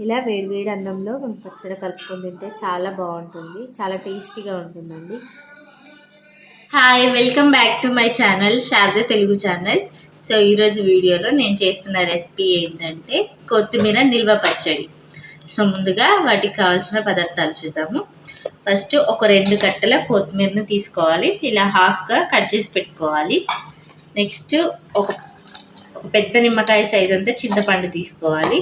ఇలా వేడివేడి అన్నంలో మనం పచ్చడి కలుపుకొని తింటే చాలా బాగుంటుంది, చాలా టేస్టీగా ఉంటుందండి. Hi, welcome back to my channel Sharada Telugu channel. So ఈరోజు వీడియోలో నేను చేస్తున్న రెసిపీ ఏంటంటే కొత్తిమీర నిల్వ పచ్చడి. సో ముందుగా వాటికి కావాల్సిన పదార్థాలు చూద్దాము. ఫస్ట్ ఒక 2 కట్టల కొత్తిమీరను తీసుకోవాలి, ఇలా హాఫ్గా కట్ చేసి పెట్టుకోవాలి. నెక్స్ట్ ఒక పెద్ద నిమ్మకాయ సైజ్ అంతా చింతపండు తీసుకోవాలి.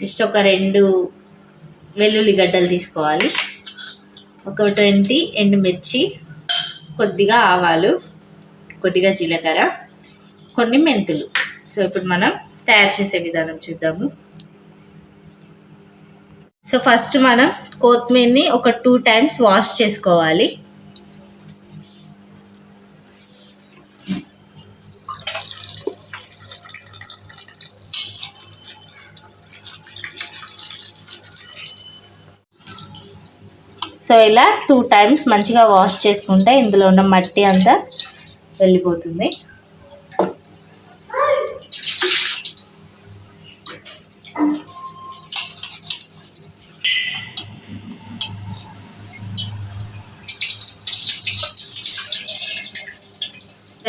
నెక్స్ట్ ఒక 2 వెల్లుల్లి గడ్డలు తీసుకోవాలి, ఒక 20 ఎండుమిర్చి, కొద్దిగా ఆవాలు, కొద్దిగా జీలకర్ర, కొన్ని మెంతులు. సో ఇప్పుడు మనం తయారు చేసే విధానం చూద్దాము. సో ఫస్ట్ మనం కొత్తిమీరని ఒక 2 టైమ్స్ వాష్ చేసుకోవాలి. సో ఇలా 2 టైమ్స్ మంచిగా వాష్ చేసుకుంటే ఇందులో ఉన్న మట్టి అంతా వెళ్ళిపోతుంది.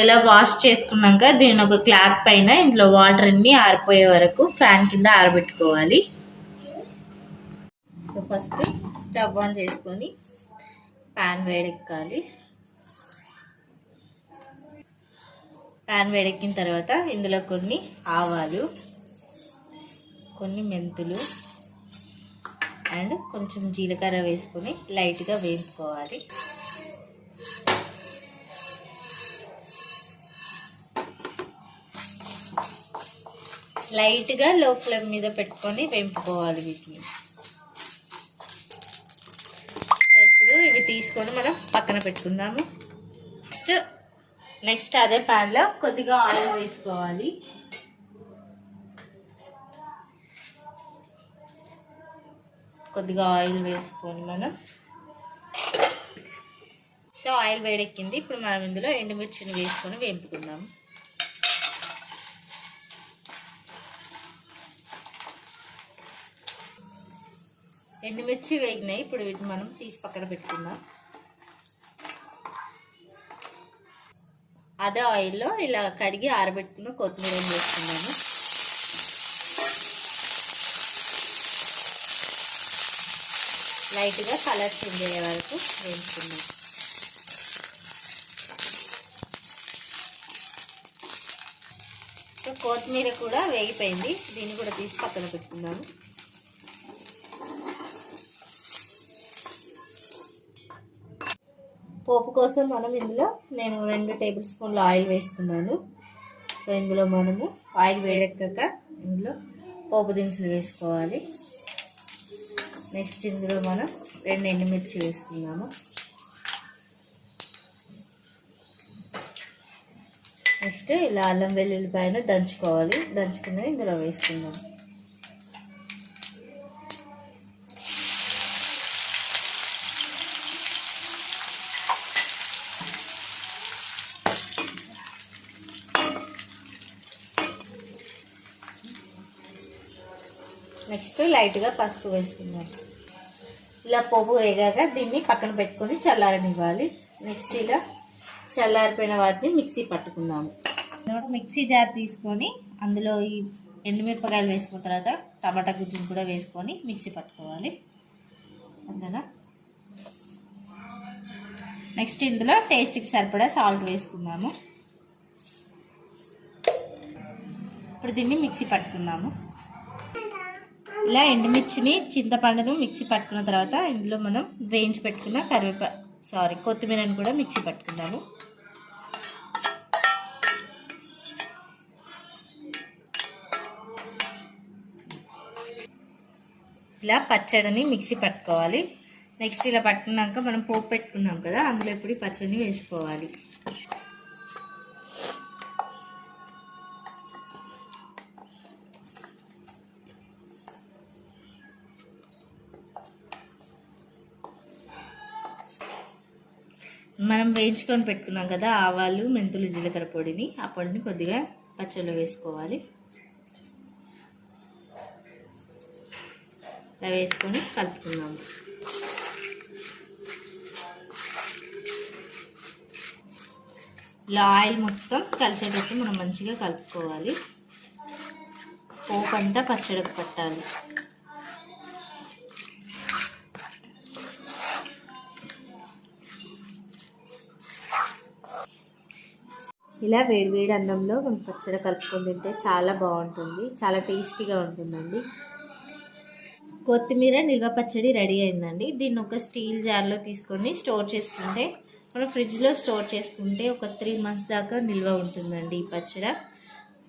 ఇలా వాష్ చేసుకున్నాక దీన్ని ఒక క్లాత్ పైన ఇందులో వాటర్ అన్ని ఆరిపోయే వరకు ఫ్యాన్ కింద ఆరబెట్టుకోవాలి. సో ఫస్ట్ స్టవ్ ఆన్ చేసుకొని ప్యాన్ వేడెక్కాలి. ప్యాన్ వేడెక్కిన తర్వాత ఇందులో కొన్ని ఆవాలు, కొన్ని మెంతులు అండ్ కొంచెం జీలకర్ర వేసుకొని లైట్గా వేసుకోవాలి. లైట్గా లో ఫ్లేమ్ మీద పెట్టుకొని వేపుకోవాలి వీటిని. ఇవి తీసుకొని మనం పక్కన పెట్టుకుందాము. నెక్స్ట్ అదే ప్యాన్లో కొద్దిగా ఆయిల్ వేసుకోవాలి. కొద్దిగా ఆయిల్ వేసుకొని మనం సో ఆయిల్ వేడెక్కింది. ఇప్పుడు మనం ఇందులో ఎండుమిర్చిని వేసుకొని వేపుకుందాము. ఎండుమిర్చి వేగినాయి, ఇప్పుడు వీటిని మనం తీసి పక్కన పెట్టుకుందాం. అదే ఆయిల్లో ఇలా కడిగి ఆరబెట్టుకున్న కొత్తిమీర వేసుకున్నాము. లైట్గా కలర్ చేంజ్ అయ్యే వరకు వేసుకుందాం. సో కొత్తిమీర కూడా వేగిపోయింది, దీన్ని కూడా తీసి పక్కన పెట్టుకుందాము. పోపు కోసం మనం ఇందులో నేను 2 టేబుల్ స్పూన్ల ఆయిల్ వేసుకున్నాను. సో ఇందులో మనము ఆయిల్ వేడెక్కాక ఇందులో పోపు దినుసులు వేసుకోవాలి. నెక్స్ట్ ఇందులో మనం 2 ఎండుమిర్చి వేసుకున్నాము. నెక్స్ట్ ఇలా అల్లం వెల్లుల్లిపాయను దంచుకోవాలి, దంచుకుని ఇందులో వేసుకుందాము. నెక్స్ట్ లైట్గా పసుపు వేసుకుందాం. ఇలా పోపు వేగాక దీన్ని పక్కన పెట్టుకొని చల్లారనివ్వాలి. నెక్స్ట్ ఇలా చల్లారిపోయిన వాటిని మిక్సీ పట్టుకుందాము. మిక్సీ జార్ తీసుకొని అందులో ఈ ఎండుమిరపకాయలు వేసుకున్న తర్వాత టమాటా గుజ్జును కూడా వేసుకొని మిక్సీ పట్టుకోవాలి. అంతేనా. నెక్స్ట్ ఇందులో టేస్ట్కి సరిపడా సాల్ట్ వేసుకుందాము. ఇప్పుడు దీన్ని మిక్సీ పట్టుకుందాము. ఇలా ఎండుమిర్చిని చింతపండును మిక్సీ పట్టుకున్న తర్వాత ఇందులో మనం వేయించి పెట్టుకున్న కొత్తిమీరని కూడా మిక్సీ పట్టుకుందాము. ఇలా పచ్చడిని మిక్సీ పట్టుకోవాలి. నెక్స్ట్ ఇలా పట్టుకున్నాక మనం పోపు పెట్టుకున్నాం కదా, అందులో ఇప్పుడు ఈ పచ్చడిని వేసుకోవాలి. మనం వేయించుకొని పెట్టుకున్నాం కదా ఆవాలు, మెంతులు, జీలకర్ర పొడిని, ఆ పొడిని కొద్దిగా పచ్చడిలో వేసుకోవాలి. ఇలా వేసుకొని కలుపుకుందాము. ఇలా ఆయిల్ మొత్తం కలిసేటట్టు మనం మంచిగా కలుపుకోవాలి. పోపు అంతా పచ్చడికి పట్టాలి. ఇలా వేడివేడి అన్నంలో మనం పచ్చడి కలుపుకొని తింటే చాలా బాగుంటుంది, చాలా టేస్టీగా ఉంటుందండి. కొత్తిమీర నిల్వ పచ్చడి రెడీ అయిందండి. దీన్ని ఒక స్టీల్ జార్లో తీసుకొని స్టోర్ చేసుకుంటే, మనం ఫ్రిడ్జ్లో స్టోర్ చేసుకుంటే ఒక 3 months దాకా నిల్వ ఉంటుందండి ఈ పచ్చడి.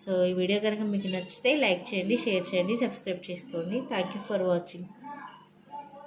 సో ఈ వీడియో కనుక మీకు నచ్చితే లైక్ చేయండి, షేర్ చేయండి, సబ్స్క్రైబ్ చేసుకోండి. Thank you for watching.